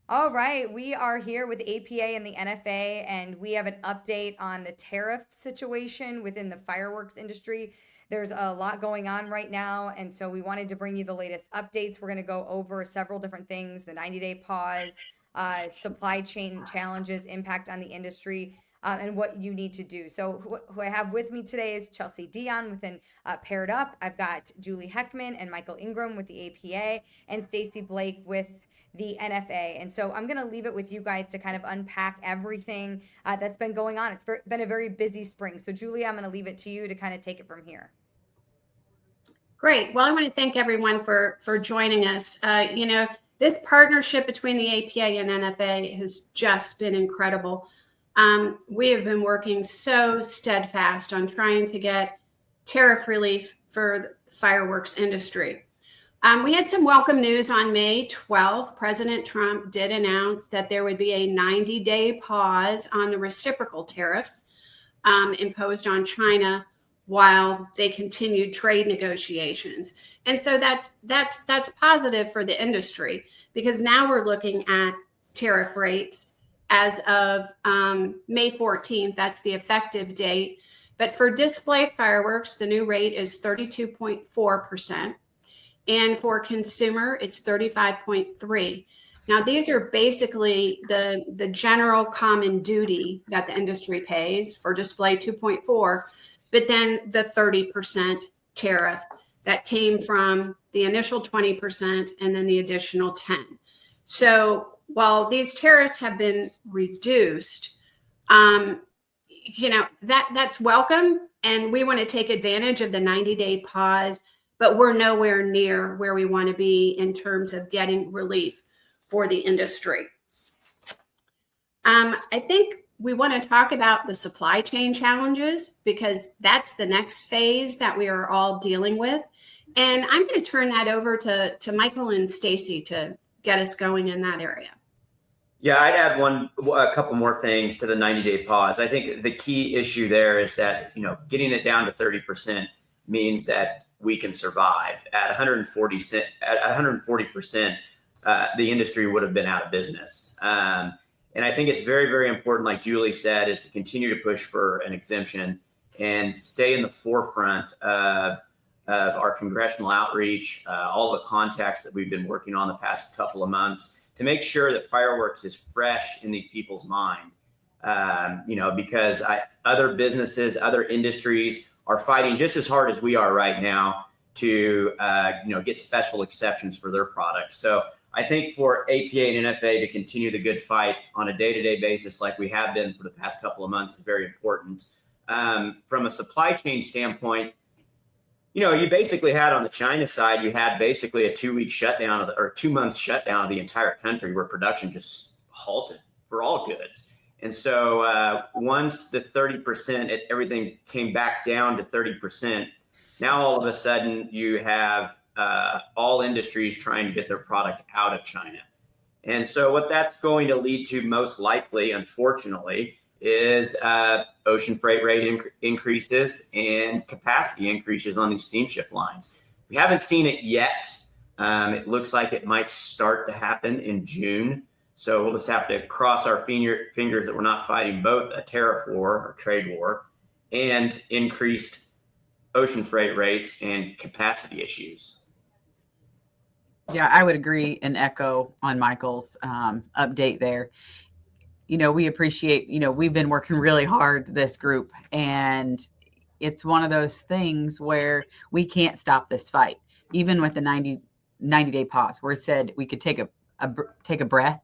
All right, we are here with APA and the NFA, and we have an update on the tariff situation within the fireworks industry. There's a lot going on right now, and so we wanted to bring you the latest updates. We're going to go over several different things: the 90-day pause, supply chain challenges, impact on the industry, and what you need to do. So, who I have with me today is Chelsea Dion within Paired Up. I've got Julie Heckman and Michael Ingram with the APA, and Stacy Blake with the NFA. And so I'm going to leave it with you guys to kind of unpack everything that's been going on. It's been a very busy spring. So, Julie, I'm going to leave it to you to kind of take it from here. Great. Well, I want to thank everyone for joining us. This partnership between the APA and NFA has just been incredible. We have been working so steadfast on trying to get tariff relief for the fireworks industry. We had some welcome news on May 12th. President Trump did announce that there would be a 90-day pause on the reciprocal tariffs imposed on China while they continued trade negotiations. And so that's positive for the industry, because now we're looking at tariff rates as of May 14th. That's the effective date. But for display fireworks, the new rate is 32.4%. And for consumer, it's 35.3%. Now, these are basically the general common duty that the industry pays for display 2.4, but then the 30% tariff that came from the initial 20% and then the additional 10. So while these tariffs have been reduced, that's welcome, and we want to take advantage of the 90-day pause, but we're nowhere near where we want to be in terms of getting relief for the industry. I think we want to talk about the supply chain challenges, because that's the next phase that we are all dealing with. And I'm going to turn that over to Michael and Stacy to get us going in that area. Yeah, I'd add a couple more things to the 90-day pause. I think the key issue there is that, getting it down to 30% means that we can survive. At 140%, the industry would have been out of business. And I think it's very, very important, like Julie said, is to continue to push for an exemption and stay in the forefront of our congressional outreach, all the contacts that we've been working on the past couple of months to make sure that fireworks is fresh in these people's mind. Because other businesses, other industries are fighting just as hard as we are right now to get special exceptions for their products. So I think for APA and NFA to continue the good fight on a day-to-day basis like we have been for the past couple of months is very important. From a supply chain standpoint, you basically had on the China side, you had basically a 2-week shutdown or 2-month shutdown of the entire country where production just halted for all goods. And so once the 30%, everything came back down to 30%, now all of a sudden you have all industries trying to get their product out of China. And so what that's going to lead to most likely, unfortunately, is ocean freight rate increases and capacity increases on these steamship lines. We haven't seen it yet. It looks like it might start to happen in June. So we'll just have to cross our fingers that we're not fighting both a tariff war or trade war and increased ocean freight rates and capacity issues. Yeah, I would agree and echo on Michael's update there. We appreciate, we've been working really hard, this group, and it's one of those things where we can't stop this fight, even with the 90-day pause, where it said we could take a breath.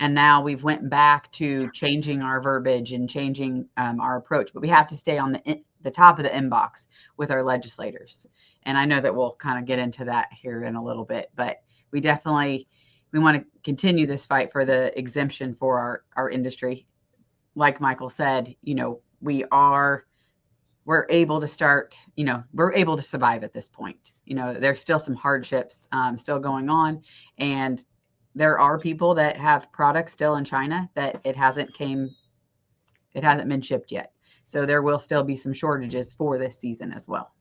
And now we've went back to changing our verbiage and changing our approach, but we have to stay on the top of the inbox with our legislators. And I know that we'll kind of get into that here in a little bit, but we want to continue this fight for the exemption for our industry. Like Michael said, we're able to start, we're able to survive at this point. There's still some hardships still going on, and there are people that have products still in China that it hasn't been shipped yet. So there will still be some shortages for this season as well.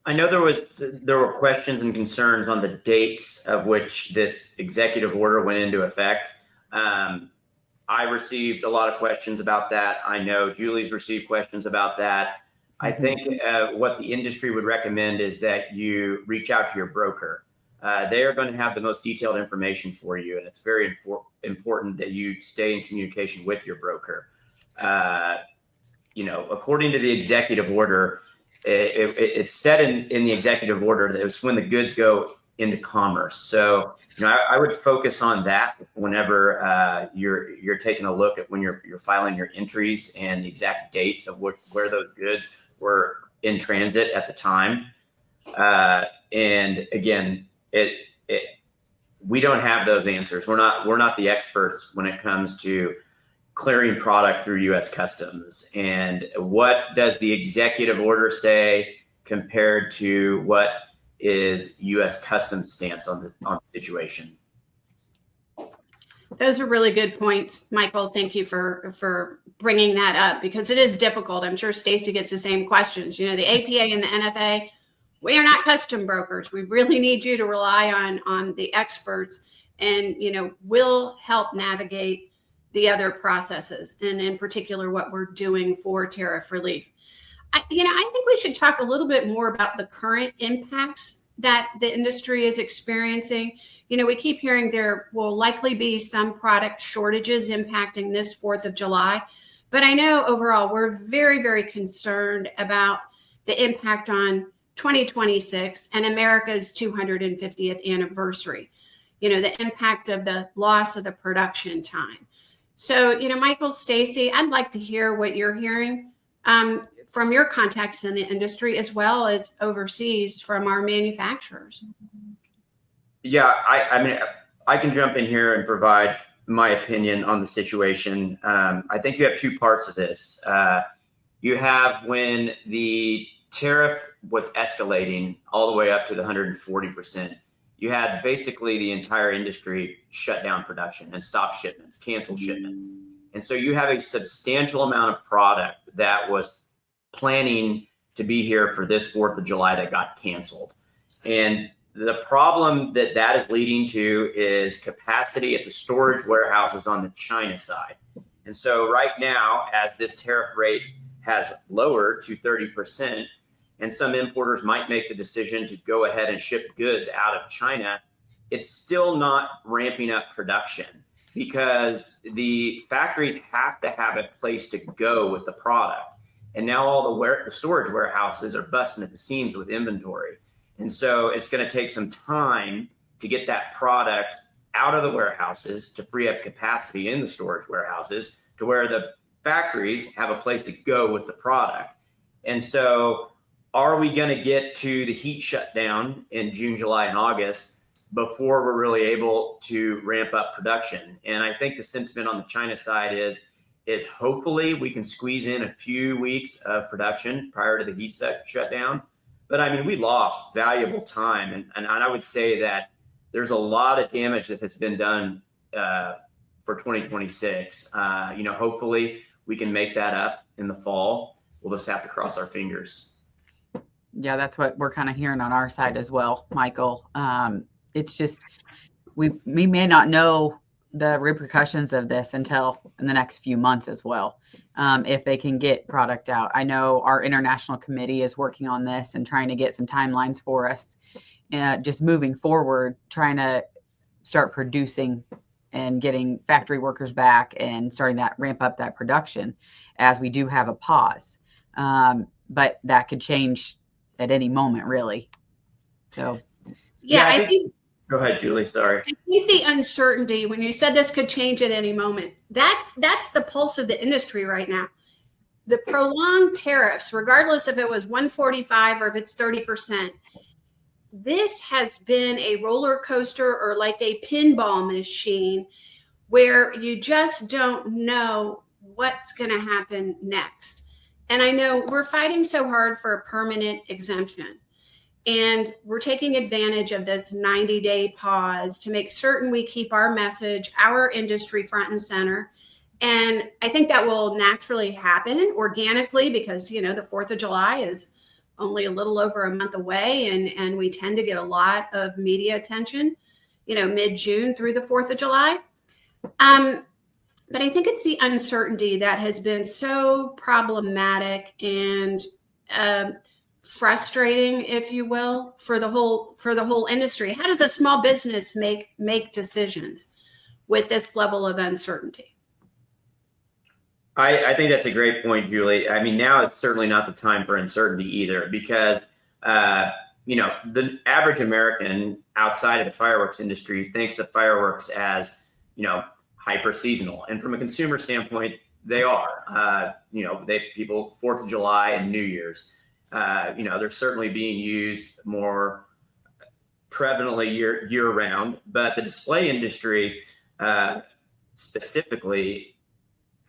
I know there were questions and concerns on the dates of which this executive order went into effect. I received a lot of questions about that. I know Julie's received questions about that. I think what the industry would recommend is that you reach out to your broker. They are going to have the most detailed information for you, and it's very important that you stay in communication with your broker. According to the executive order, it's said in the executive order that it's when the goods go into commerce. So, I would focus on that whenever you're taking a look at when you're filing your entries and the exact date of where those goods were in transit at the time. And again, we don't have those answers. We're not the experts when it comes to clearing product through U.S. Customs. And what does the executive order say compared to what is U.S. Customs stance on the situation? Those are really good points, Michael. Thank you for bringing that up, because it is difficult. I'm sure Stacy gets the same questions. The APA and the NFA, we are not custom brokers. We really need you to rely on the experts, and we'll help navigate the other processes, and in particular what we're doing for tariff relief. I think we should talk a little bit more about the current impacts that the industry is experiencing. We keep hearing there will likely be some product shortages impacting this 4th of July. But I know overall we're very, very concerned about the impact on 2026 and America's 250th anniversary, the impact of the loss of the production time. So, Michael, Stacy, I'd like to hear what you're hearing from your contacts in the industry, as well as overseas from our manufacturers. Yeah, I can jump in here and provide my opinion on the situation. I think you have two parts of this. You have when the tariff was escalating all the way up to the 140%. You had basically the entire industry shut down production and stop shipments, cancel shipments. And so you have a substantial amount of product that was planning to be here for this 4th of July that got canceled. And the problem that is leading to is capacity at the storage warehouses on the China side. And so right now, as this tariff rate has lowered to 30%, and some importers might make the decision to go ahead and ship goods out of China, it's still not ramping up production, because the factories have to have a place to go with the product. And now all the storage warehouses are busting at the seams with inventory. And so it's going to take some time to get that product out of the warehouses to free up capacity in the storage warehouses to where the factories have a place to go with the product. And so are we going to get to the heat shutdown in June, July, and August before we're really able to ramp up production? And I think the sentiment on the China side is hopefully we can squeeze in a few weeks of production prior to the heat shutdown. But we lost valuable time. And I would say that there's a lot of damage that has been done for 2026. Hopefully we can make that up in the fall. We'll just have to cross our fingers. Yeah, that's what we're kind of hearing on our side as well, Michael. It's just, we may not know the repercussions of this until in the next few months as well, if they can get product out. I know our international committee is working on this and trying to get some timelines for us, just moving forward, trying to start producing and getting factory workers back and starting that ramp up that production, as we do have a pause. But that could change at any moment, really. So, yeah, I think. Go ahead, Julie. Sorry. I think the uncertainty, when you said this could change at any moment, that's the pulse of the industry right now. The prolonged tariffs, regardless if it was 145 or if it's 30%, this has been a roller coaster or like a pinball machine where you just don't know what's going to happen next. And I know we're fighting so hard for a permanent exemption. And we're taking advantage of this 90-day pause to make certain we keep our message, our industry front and center. And I think that will naturally happen organically, because, the 4th of July is only a little over a month away, and we tend to get a lot of media attention, mid-June through the 4th of July. But I think it's the uncertainty that has been so problematic and frustrating, if you will, for the whole industry. How does a small business make decisions with this level of uncertainty? I think that's a great point, Julie. I mean, now it's certainly not the time for uncertainty either, because the average American outside of the fireworks industry thinks of fireworks as hyper seasonal, and from a consumer standpoint, they are. People 4th of July and New Year's, they're certainly being used more prevalently year round. But the display industry, specifically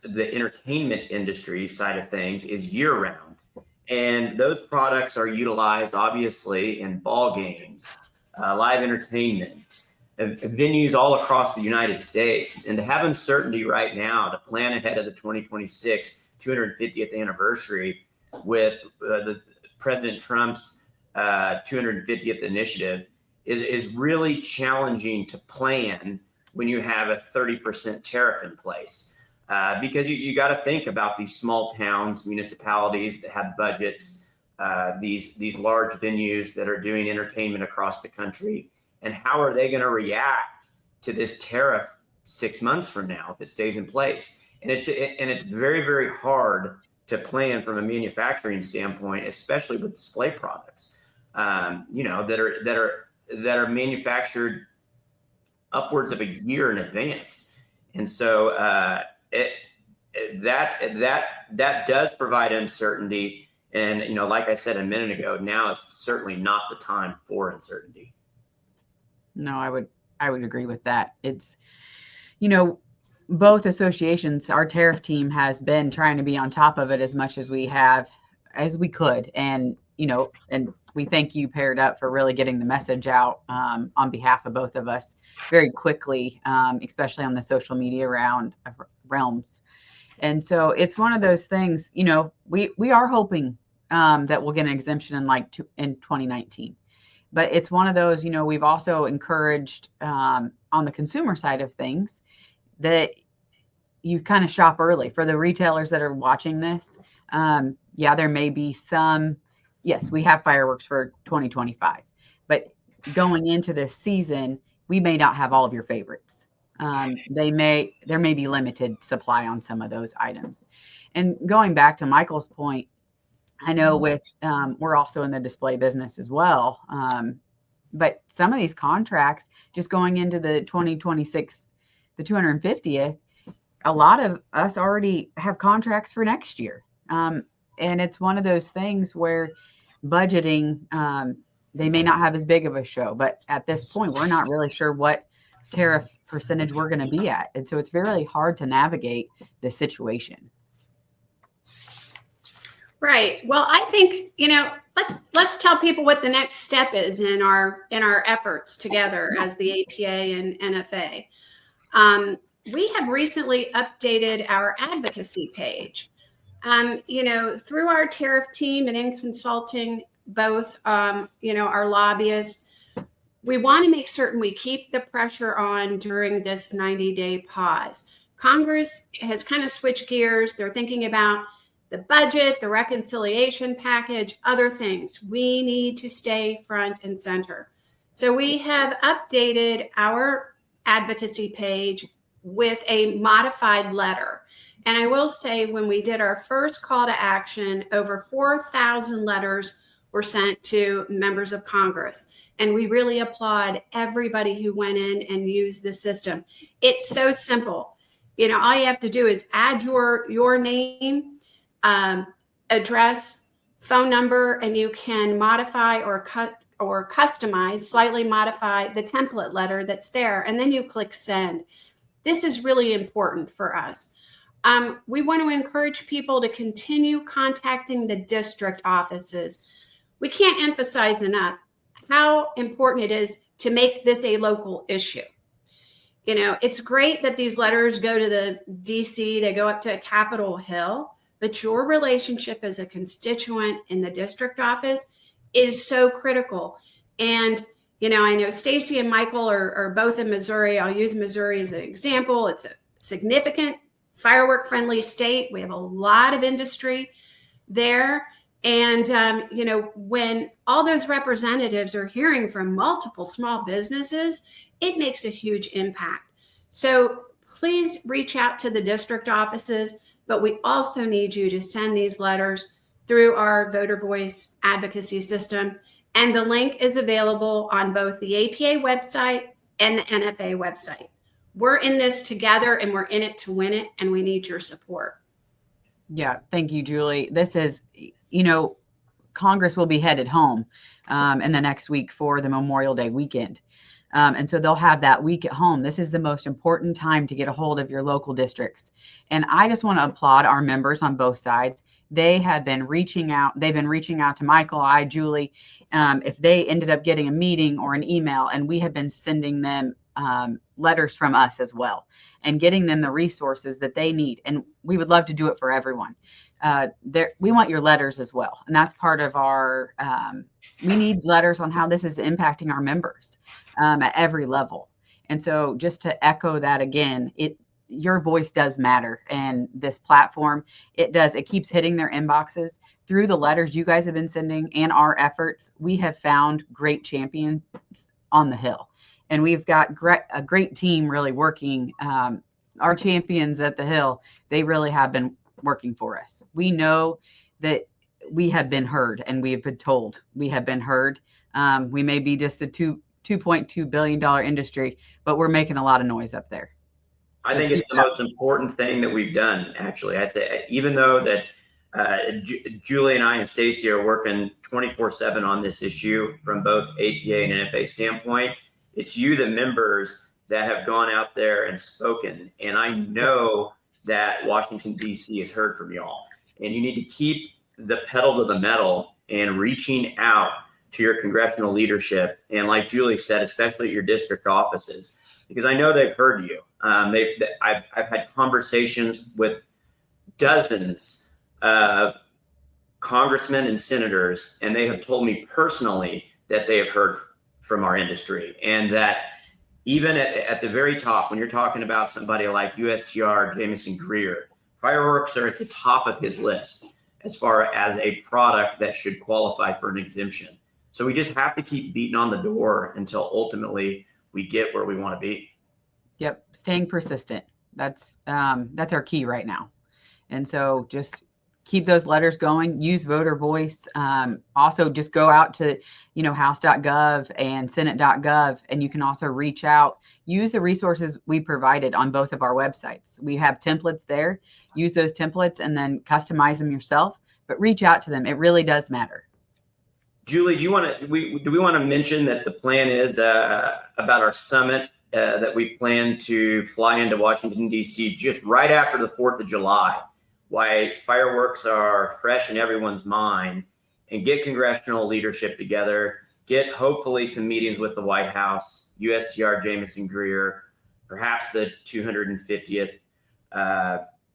the entertainment industry side of things, is year round, and those products are utilized obviously in ball games, live entertainment, venues all across the United States. And to have uncertainty right now to plan ahead of the 2026 250th anniversary with the President Trump's 250th initiative is really challenging to plan when you have a 30% tariff in place. Because you got to think about these small towns, municipalities that have budgets, these large venues that are doing entertainment across the country. And how are they going to react to this tariff 6 months from now if it stays in place? And it's very, very hard to plan from a manufacturing standpoint, especially with display products, that are manufactured upwards of a year in advance. And so that does provide uncertainty. And like I said a minute ago, now is certainly not the time for uncertainty. No, I would agree with that. It's, both associations, our tariff team has been trying to be on top of it as much as we could. And, and we thank you, Paired Up, for really getting the message out on behalf of both of us very quickly, especially on the social media realms. And so it's one of those things, we are hoping that we'll get an exemption in 2019. But it's one of those, we've also encouraged on the consumer side of things that you kind of shop early. For the retailers that are watching this, there may be yes, we have fireworks for 2025, but going into this season, we may not have all of your favorites. There may be limited supply on some of those items. And going back to Michael's point, I know we're also in the display business as well. But some of these contracts just going into the 2026, the 250th, a lot of us already have contracts for next year. And it's one of those things where budgeting, they may not have as big of a show, but at this point, we're not really sure what tariff percentage we're going to be at. And so it's really hard to navigate this situation. Right. Well, I think, let's tell people what the next step is in our efforts together as the APA and NFA. We have recently updated our advocacy page. Through our tariff team and in consulting both, our lobbyists, we want to make certain we keep the pressure on during this 90-day pause. Congress has kind of switched gears. They're thinking about the budget, the reconciliation package, other things. We need to stay front and center. So we have updated our advocacy page with a modified letter. And I will say, when we did our first call to action, over 4,000 letters were sent to members of Congress. And we really applaud everybody who went in and used the system. It's so simple. All you have to do is add your name, address, phone number, and you can modify or customize, slightly modify the template letter that's there. And then you click send. This is really important for us. We want to encourage people to continue contacting the district offices. We can't emphasize enough how important it is to make this a local issue. It's great that these letters go to the DC, they go up to Capitol Hill, but your relationship as a constituent in the district office is so critical. And, I know Stacy and Michael are both in Missouri. I'll use Missouri as an example. It's a significant firework friendly state. We have a lot of industry there. And, when all those representatives are hearing from multiple small businesses, it makes a huge impact. So please reach out to the district offices, but we also need you to send these letters through our voter voice advocacy system. And the link is available on both the APA website and the NFA website. We're in this together and we're in it to win it, and we need your support. Yeah, thank you, Julie. This is, Congress will be headed home in the next week for the Memorial Day weekend. And so they'll have that week at home. This is the most important time to get a hold of your local districts. And I just want to applaud our members on both sides. They have been reaching out. They've been reaching out to Michael, Julie, if they ended up getting a meeting or an email, and we have been sending them letters from us as well and getting them the resources that they need. And we would love to do it for everyone. We want your letters as well. And that's part of our, we need letters on how this is impacting our members at every level. And so just to echo that again, your voice does matter. And this platform, it keeps hitting their inboxes through the letters you guys have been sending and our efforts. We have found great champions on the Hill, and we've got a great team really working. Our champions at the Hill, they really have been working for us. We know that we have been heard, and we have been told we have been heard. We may be just a $2.2 billion industry, but we're making a lot of noise up there. I think it's the most important thing that we've done, actually. I say, even though that Julie and I and Stacy are working 24/7 on this issue from both APA and NFA standpoint, it's you, the members, that have gone out there and spoken. And I know that Washington, D.C. has heard from y'all. And you need to keep the pedal to the metal and reaching out to your congressional leadership. And like Julie said, especially at your district offices, because I know they've heard you. I've had conversations with dozens of congressmen and senators, and they have told me personally that they have heard from our industry, and that even at the very top, when you're talking about somebody like USTR Jamison Greer, fireworks are at the top of his list as far as a product that should qualify for an exemption. So we just have to keep beating on the door until ultimately we get where we want to be. Yep. Staying persistent. That's our key right now. And so just keep those letters going, use voter voice. Also just go out to, house.gov and senate.gov, and you can also reach out, use the resources we provided on both of our websites. We have templates there, use those templates and then customize them yourself, but reach out to them. It really does matter. Julie, do we want to mention that the plan is about our summit that we plan to fly into Washington, D.C. just right after the 4th of July, why fireworks are fresh in everyone's mind, and get congressional leadership together, get hopefully some meetings with the White House, USTR Jamison Greer, perhaps the 250th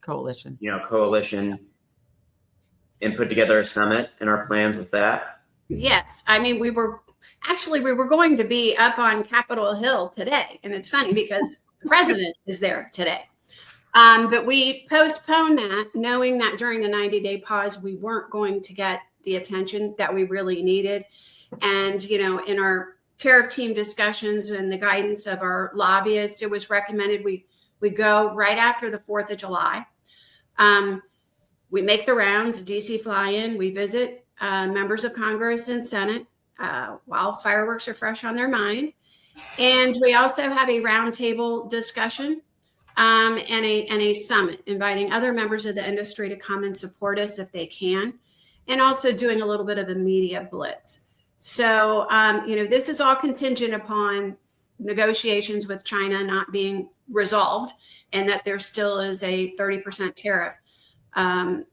coalition, and put together a summit and our plans with that. Yes. I mean, we were going to be up on Capitol Hill today. And it's funny because the president is there today. But we postponed that, knowing that during the 90-day pause, we weren't going to get the attention that we really needed. And, in our tariff team discussions and the guidance of our lobbyists, it was recommended we go right after the 4th of July. We make the rounds, DC fly in, we visit members of Congress and Senate while fireworks are fresh on their mind. And we also have a roundtable discussion and a summit, inviting other members of the industry to come and support us if they can, and also doing a little bit of a media blitz. So, this is all contingent upon negotiations with China not being resolved, and that there still is a 30% tariff on,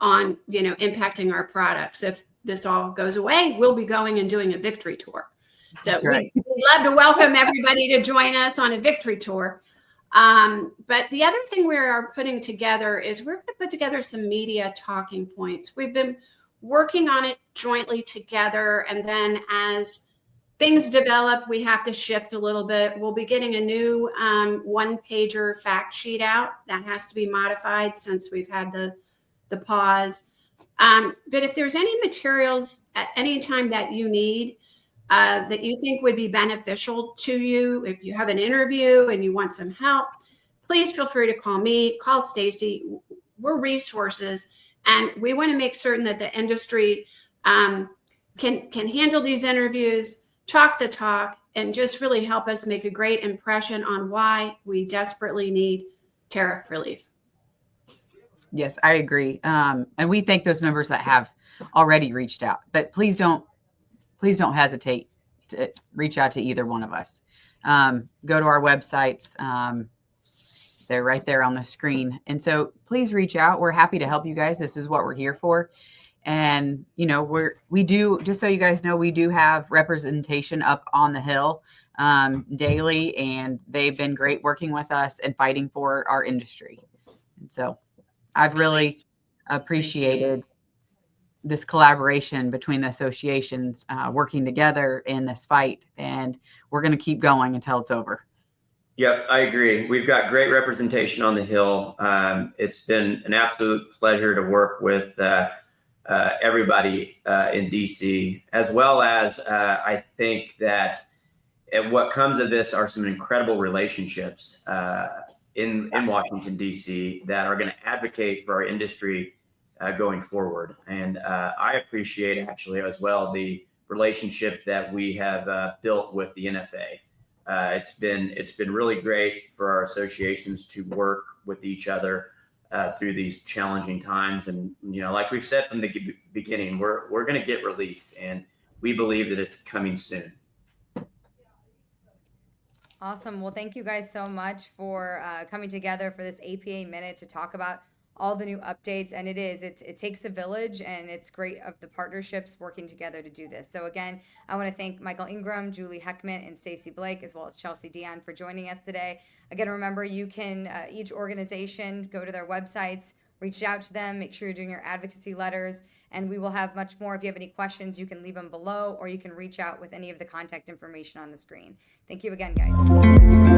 impacting our products. If this all goes away, we'll be going and doing a victory tour. So we'd love to welcome everybody to join us on a victory tour. But the other thing we are putting together is we're going to put together some media talking points. We've been working on it jointly together, and then as things develop, we have to shift a little bit. We'll be getting a new one-pager fact sheet out that has to be modified since we've had the pause. But if there's any materials at any time that you need that you think would be beneficial to you, if you have an interview and you want some help, please feel free to call me, call Stacy. We're resources, and we want to make certain that the industry can handle these interviews, talk the talk, and just really help us make a great impression on why we desperately need tariff relief. Yes, I agree. And we thank those members that have already reached out, but please don't hesitate to reach out to either one of us. Go to our websites. They're right there on the screen. And so please reach out. We're happy to help you guys. This is what we're here for. And, we do, just so you guys know, we do have representation up on the Hill daily, and they've been great working with us and fighting for our industry. And so I've really appreciated this collaboration between the associations working together in this fight, and we're going to keep going until it's over. Yep, I agree. We've got great representation on the Hill. It's been an absolute pleasure to work with everybody in DC, as well as I think that what comes of this are some incredible relationships in Washington, DC, that are going to advocate for our industry going forward. And I appreciate actually as well the relationship that we have built with the NFA. It's been really great for our associations to work with each other through these challenging times. And, like we've said from the beginning, we're going to get relief, and we believe that it's coming soon. Awesome. Well, thank you guys so much for coming together for this APA Minute to talk about all the new updates. And it takes a village, and it's great of the partnerships working together to do this. So again, I want to thank Michael Ingram, Julie Heckman, and Stacy Blake, as well as Chelsea Dion, for joining us today. Again, remember, you can, each organization, go to their websites, reach out to them, make sure you're doing your advocacy letters, and we will have much more. If you have any questions, you can leave them below, or you can reach out with any of the contact information on the screen. Thank you again, guys.